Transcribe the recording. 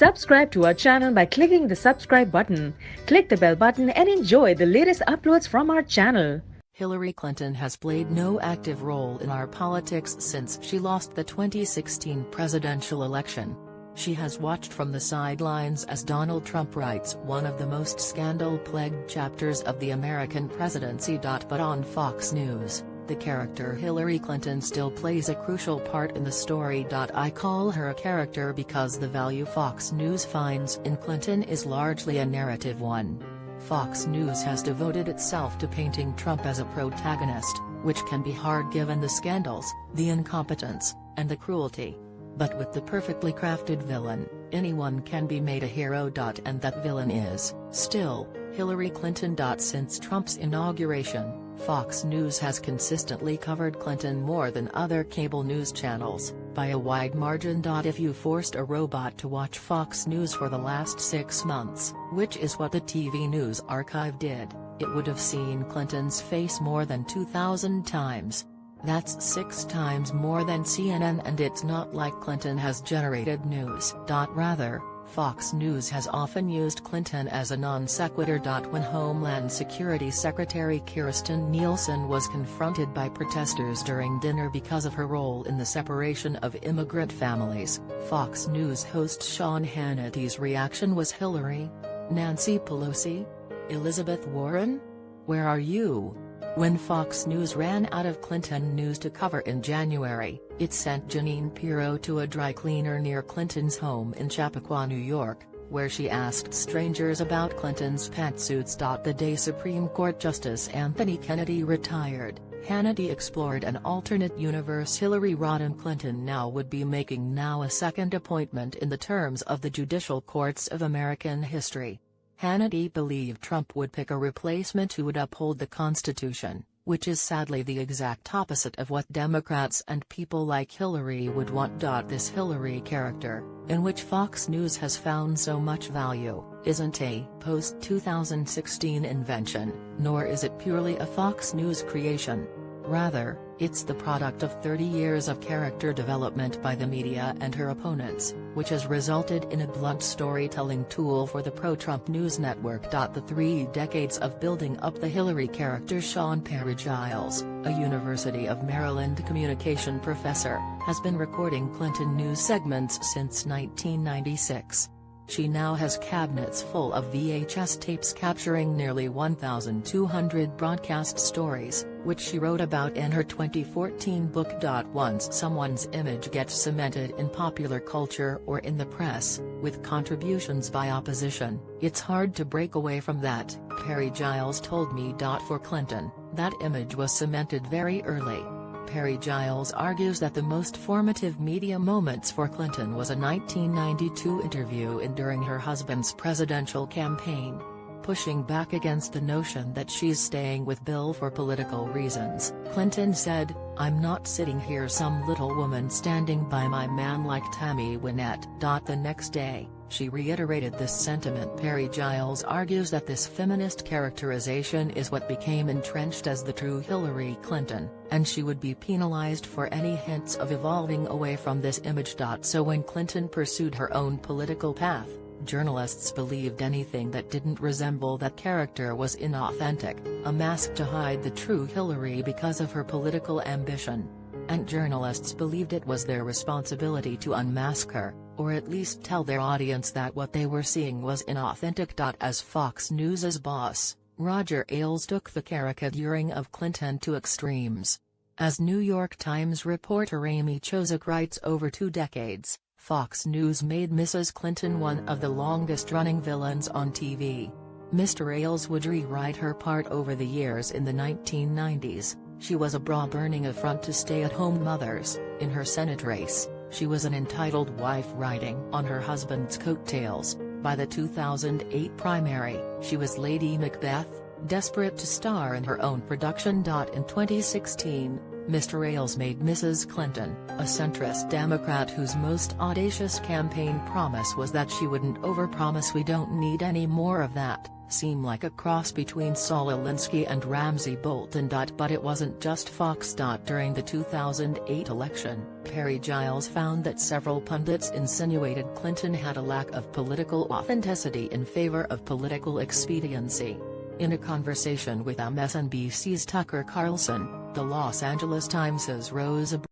Subscribe to our channel by clicking the subscribe button. Click the bell button and enjoy the latest uploads from our channel. Hillary Clinton has played no active role in our politics since she lost the 2016 presidential election. She has watched from the sidelines as Donald Trump writes one of the most scandal-plagued chapters of the American presidency. But on Fox News, the character Hillary Clinton still plays a crucial part in the story. I call her a character because the value Fox News finds in Clinton is largely a narrative one. Fox News has devoted itself to painting Trump as a protagonist, which can be hard given the scandals, the incompetence, and the cruelty. But with the perfectly crafted villain, anyone can be made a hero. And that villain is, still, Hillary Clinton. Since Trump's inauguration, Fox News has consistently covered Clinton more than other cable news channels, by a wide margin. If you forced a robot to watch Fox News for the last 6 months, which is what the TV News Archive did, it would have seen Clinton's face more than 2,000 times. That's 6 times more than CNN, and it's not like Clinton has generated news. Rather, Fox News has often used Clinton as a non sequitur. When Homeland Security Secretary Kirstjen Nielsen was confronted by protesters during dinner because of her role in the separation of immigrant families, Fox News host Sean Hannity's reaction was, "Hillary? Nancy Pelosi? Elizabeth Warren? Where are you?" When Fox News ran out of Clinton news to cover in January, it sent Jeanine Pirro to a dry cleaner near Clinton's home in Chappaqua, New York, where she asked strangers about Clinton's pantsuits. The day Supreme Court Justice Anthony Kennedy retired, Hannity explored an alternate universe Hillary Rodham Clinton now would be making a second appointment in the terms of the judicial courts of American history. Hannity believed Trump would pick a replacement who would uphold the Constitution, which is sadly the exact opposite of what Democrats and people like Hillary would want. This Hillary character, in which Fox News has found so much value, isn't a post-2016 invention, nor is it purely a Fox News creation. Rather, it's the product of 30 years of character development by the media and her opponents, which has resulted in a blunt storytelling tool for the pro-Trump news network. The 3 decades of building up the Hillary character. Sean Parry-Giles, a University of Maryland communication professor, has been recording Clinton news segments since 1996. She now has cabinets full of VHS tapes capturing nearly 1,200 broadcast stories, which she wrote about in her 2014 book. Once someone's image gets cemented in popular culture or in the press, with contributions by opposition, it's hard to break away from that, Parry-Giles told me. For Clinton, that image was cemented very early. Parry-Giles argues that the most formative media moments for Clinton was a 1992 interview during her husband's presidential campaign. Pushing back against the notion that she's staying with Bill for political reasons, Clinton said, "I'm not sitting here some little woman standing by my man like Tammy Wynette." The next day, she reiterated this sentiment. Parry-Giles argues that this feminist characterization is what became entrenched as the true Hillary Clinton, and she would be penalized for any hints of evolving away from this image. So when Clinton pursued her own political path, journalists believed anything that didn't resemble that character was inauthentic, a mask to hide the true Hillary because of her political ambition. And journalists believed it was their responsibility to unmask her, or at least tell their audience that what they were seeing was inauthentic. As Fox News's boss, Roger Ailes took the caricaturing of Clinton to extremes. As New York Times reporter Amy Chozick writes, over 2 decades, Fox News made Mrs. Clinton one of the longest-running villains on TV. Mr. Ailes would rewrite her part over the years. In the 1990s, she was a bra-burning affront to stay-at-home mothers. In her Senate race, she was an entitled wife riding on her husband's coattails. By the 2008 primary, she was Lady Macbeth, desperate to star in her own production. In 2016, Mr. Ailes made Mrs. Clinton, a centrist Democrat whose most audacious campaign promise was that she wouldn't overpromise "we don't need any more of that," seem like a cross between Saul Alinsky and Ramsay Bolton. But it wasn't just Fox. During the 2008 election, Parry-Giles found that several pundits insinuated Clinton had a lack of political authenticity in favor of political expediency. In a conversation with MSNBC's Tucker Carlson, the Los Angeles Times' Rosa